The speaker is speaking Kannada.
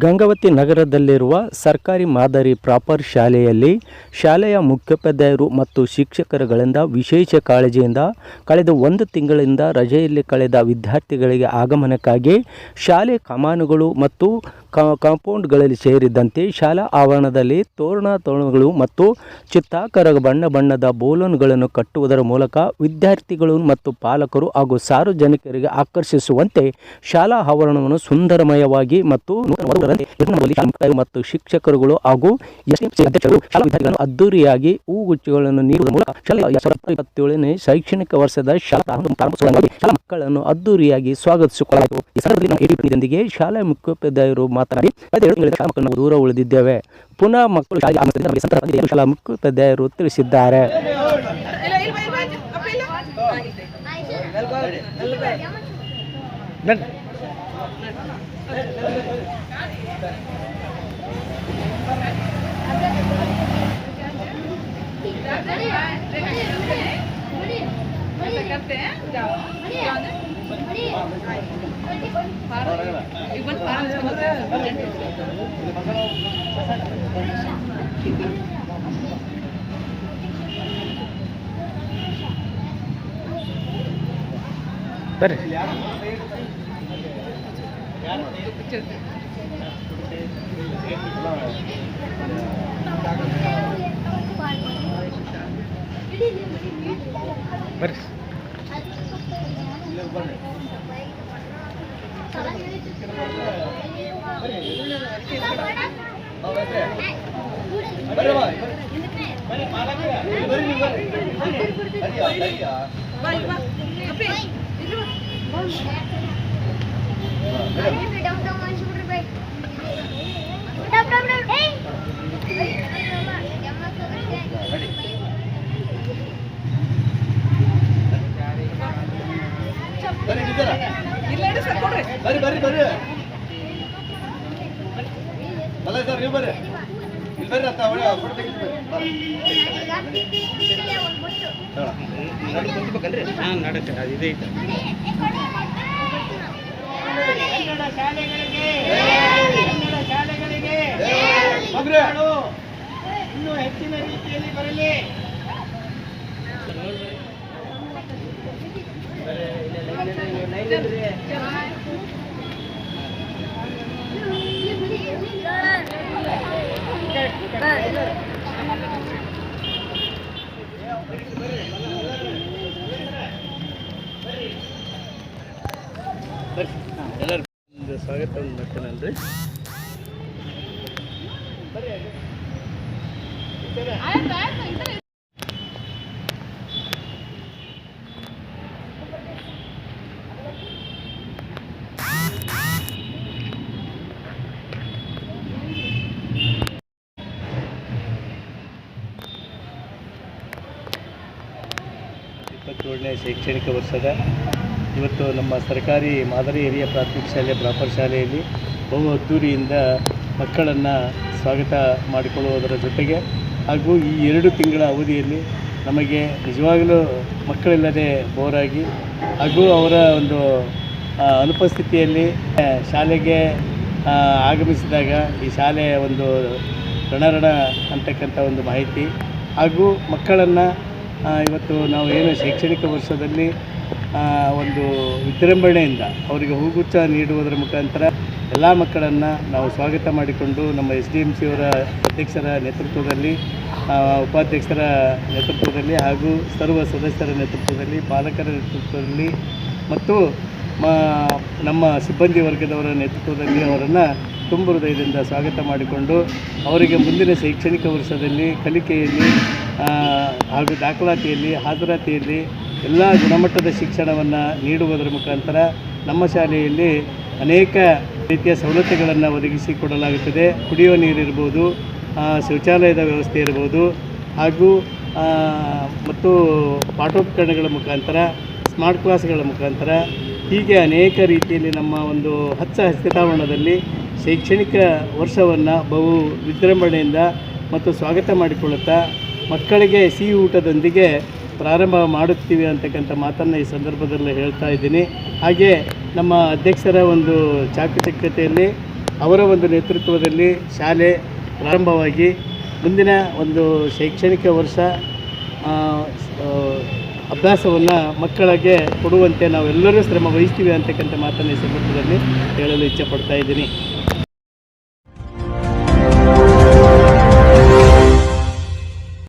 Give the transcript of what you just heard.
ಗಂಗಾವತಿ ನಗರದಲ್ಲಿರುವ ಸರ್ಕಾರಿ ಮಾದರಿ ಪ್ರಾಪರ್ ಶಾಲೆಯಲ್ಲಿ ಶಾಲೆಯ ಮುಖ್ಯೋಪಾಧ್ಯಾಯರು ಮತ್ತು ಶಿಕ್ಷಕರುಗಳಿಂದ ವಿಶೇಷ ಕಾಳಜಿಯಿಂದ ಕಳೆದ 1 ತಿಂಗಳಿಂದ ರಜೆಯಲ್ಲಿ ಕಳೆದ ವಿದ್ಯಾರ್ಥಿಗಳಿಗೆ ಆಗಮನಕ್ಕಾಗಿ ಶಾಲೆ ಕಮಾನುಗಳು ಮತ್ತು ಕಾಂಪೌಂಡ್ಗಳಲ್ಲಿ ಸೇರಿದಂತೆ ಶಾಲಾ ಆವರಣದಲ್ಲಿ ತೋರಣಗಳು ಮತ್ತು ಚಿತ್ತಾಕರ ಬಣ್ಣದ ಬೋಲನ್ಗಳನ್ನು ಕಟ್ಟುವುದರ ಮೂಲಕ ವಿದ್ಯಾರ್ಥಿಗಳು ಮತ್ತು ಪಾಲಕರು ಹಾಗೂ ಸಾರ್ವಜನಿಕರಿಗೆ ಆಕರ್ಷಿಸುವಂತೆ ಶಾಲಾ ಆವರಣವನ್ನು ಸುಂದರಮಯವಾಗಿ ಮತ್ತು ಮತ್ತು ಶಿಕ್ಷಕರುಗಳು ಹಾಗೂ ಅಧ್ಯಕ್ಷರು ಶಾಲಾ ವಿದ್ಯಾರ್ಥಿಗಳನ್ನು ಅದ್ದೂರಿಯಾಗಿ ಹೂಗುಚ್ಛಗಳನ್ನು ನೀಡುವುದರ ಮೂಲಕ ಶಾಲೆಯ 2027ನೇ ಶೈಕ್ಷಣಿಕ ವರ್ಷದ ಶಾಲಾ ಮಕ್ಕಳನ್ನು ಅದ್ದೂರಿಯಾಗಿ ಸ್ವಾಗತಿಸಿಕೊಳ್ಳಲಾಯಿತು. ಈ ಸಂದರ್ಭದಲ್ಲಿ ಶಾಲೆಯ ಮುಖ್ಯೋಪಾಧ್ಯಾಯರು ಮಾತನಾಡಿ ಮಕ್ಕಳನ್ನು ದೂರ ಉಳಿದಿದ್ದೇವೆ, ಪುನಃ ಮಕ್ಕಳು ಶಾಲಾ ಮುಖ್ಯೋಪಾಧ್ಯಾಯರು ತಿಳಿಸಿದ್ದಾರೆ. ಇನ್ನೂ ಹೆಚ್ಚಿನ ರೀತಿಯಲ್ಲಿ ಬರಲಿ. ಎಲ್ಲರೂ ಸ್ವಾಗತ ಮಾಡ್ತೇನಲ್ರಿ. ಶೈಕ್ಷಣಿಕ ವರ್ಷದ ಇವತ್ತು ನಮ್ಮ ಸರ್ಕಾರಿ ಮಾದರಿ ಹಿರಿಯ ಪ್ರಾಥಮಿಕ ಶಾಲೆ ಪ್ರಾಪರ್ ಶಾಲೆಯಲ್ಲಿ ಬಹು ಅದ್ದೂರಿಯಿಂದ ಮಕ್ಕಳನ್ನು ಸ್ವಾಗತ ಮಾಡಿಕೊಳ್ಳುವುದರ ಜೊತೆಗೆ ಹಾಗೂ ಈ 2 ತಿಂಗಳ ಅವಧಿಯಲ್ಲಿ ನಮಗೆ ನಿಜವಾಗಲೂ ಮಕ್ಕಳಿಲ್ಲದೆ ಬೋರಾಗಿ ಹಾಗೂ ಅವರ ಒಂದು ಅನುಪಸ್ಥಿತಿಯಲ್ಲಿ ಶಾಲೆಗೆ ಆಗಮಿಸಿದಾಗ ಈ ಶಾಲೆಯ ಒಂದು ರಣರಣ ಅಂತಕ್ಕಂಥ ಒಂದು ಮಾಹಿತಿ ಹಾಗೂ ಮಕ್ಕಳನ್ನು ಇವತ್ತು ನಾವು ಏನು ಶೈಕ್ಷಣಿಕ ವರ್ಷದಲ್ಲಿ ಒಂದು ವಿಜೃಂಭಣೆಯಿಂದ ಅವರಿಗೆ ಹೂಗುಚ್ಛ ನೀಡುವುದರ ಮುಖಾಂತರ ಎಲ್ಲ ಮಕ್ಕಳನ್ನು ನಾವು ಸ್ವಾಗತ ಮಾಡಿಕೊಂಡು ನಮ್ಮ SDMC ಅವರ ಅಧ್ಯಕ್ಷರ ನೇತೃತ್ವದಲ್ಲಿ, ಉಪಾಧ್ಯಕ್ಷರ ನೇತೃತ್ವದಲ್ಲಿ ಹಾಗೂ ಸರ್ವ ಸದಸ್ಯರ ನೇತೃತ್ವದಲ್ಲಿ, ಪಾಲಕರ ನೇತೃತ್ವದಲ್ಲಿ ಮತ್ತು ನಮ್ಮ ಸಿಬ್ಬಂದಿ ವರ್ಗದವರ ನೇತೃತ್ವದಲ್ಲಿ ಅವರನ್ನು ತುಂಬ ಹೃದಯದಿಂದ ಸ್ವಾಗತ ಮಾಡಿಕೊಂಡು ಅವರಿಗೆ ಮುಂದಿನ ಶೈಕ್ಷಣಿಕ ವರ್ಷದಲ್ಲಿ ಕಲಿಕೆಯಲ್ಲಿ ಹಾಗೂ ದಾಖಲಾತಿಯಲ್ಲಿ ಹಾಜರಾತಿಯಲ್ಲಿ ಎಲ್ಲ ಗುಣಮಟ್ಟದ ಶಿಕ್ಷಣವನ್ನು ನೀಡುವುದರ ಮುಖಾಂತರ ನಮ್ಮ ಶಾಲೆಯಲ್ಲಿ ಅನೇಕ ರೀತಿಯ ಸವಲತ್ತುಗಳನ್ನು ಒದಗಿಸಿಕೊಡಲಾಗುತ್ತದೆ. ಕುಡಿಯುವ ನೀರಿರ್ಬೋದು, ಶೌಚಾಲಯದ ವ್ಯವಸ್ಥೆ ಇರ್ಬೋದು ಹಾಗೂ ಮತ್ತು ಪಾಠೋಪಕರಣಗಳ ಮುಖಾಂತರ, ಸ್ಮಾರ್ಟ್ ಕ್ಲಾಸ್ಗಳ ಮುಖಾಂತರ ಹೀಗೆ ಅನೇಕ ರೀತಿಯಲ್ಲಿ ನಮ್ಮ ಒಂದು ಹಸಿತಾವರಣದಲ್ಲಿ ಶೈಕ್ಷಣಿಕ ವರ್ಷವನ್ನು ಬಹು ವಿಜೃಂಭಣೆಯಿಂದ ಮತ್ತು ಸ್ವಾಗತ ಮಾಡಿಕೊಳ್ಳುತ್ತಾ ಮಕ್ಕಳಿಗೆ ಸಿಹಿ ಊಟದೊಂದಿಗೆ ಪ್ರಾರಂಭ ಮಾಡುತ್ತೀವಿ ಅಂತಕ್ಕಂಥ ಮಾತನ್ನು ಈ ಸಂದರ್ಭದಲ್ಲಿ ಹೇಳ್ತಾ ಇದ್ದೀನಿ. ಹಾಗೆ ನಮ್ಮ ಅಧ್ಯಕ್ಷರ ಒಂದು ಚಾಕಚಕ್ಯತೆಯಲ್ಲಿ ಅವರ ಒಂದು ನೇತೃತ್ವದಲ್ಲಿ ಶಾಲೆ ಪ್ರಾರಂಭವಾಗಿ ಮುಂದಿನ ಒಂದು ಶೈಕ್ಷಣಿಕ ವರ್ಷ ಅಭ್ಯಾಸವನ್ನು ಮಕ್ಕಳಿಗೆ ಕೊಡುವಂತೆ ನಾವೆಲ್ಲರೂ ಶ್ರಮ ವಹಿಸ್ತೀವಿ ಅಂತಕ್ಕಂಥ ಮಾತನ್ನು ಈ ಸಂದರ್ಭದಲ್ಲಿ ಹೇಳಲು ಇಚ್ಛೆಪಡ್ತಾ ಇದ್ದೀನಿ.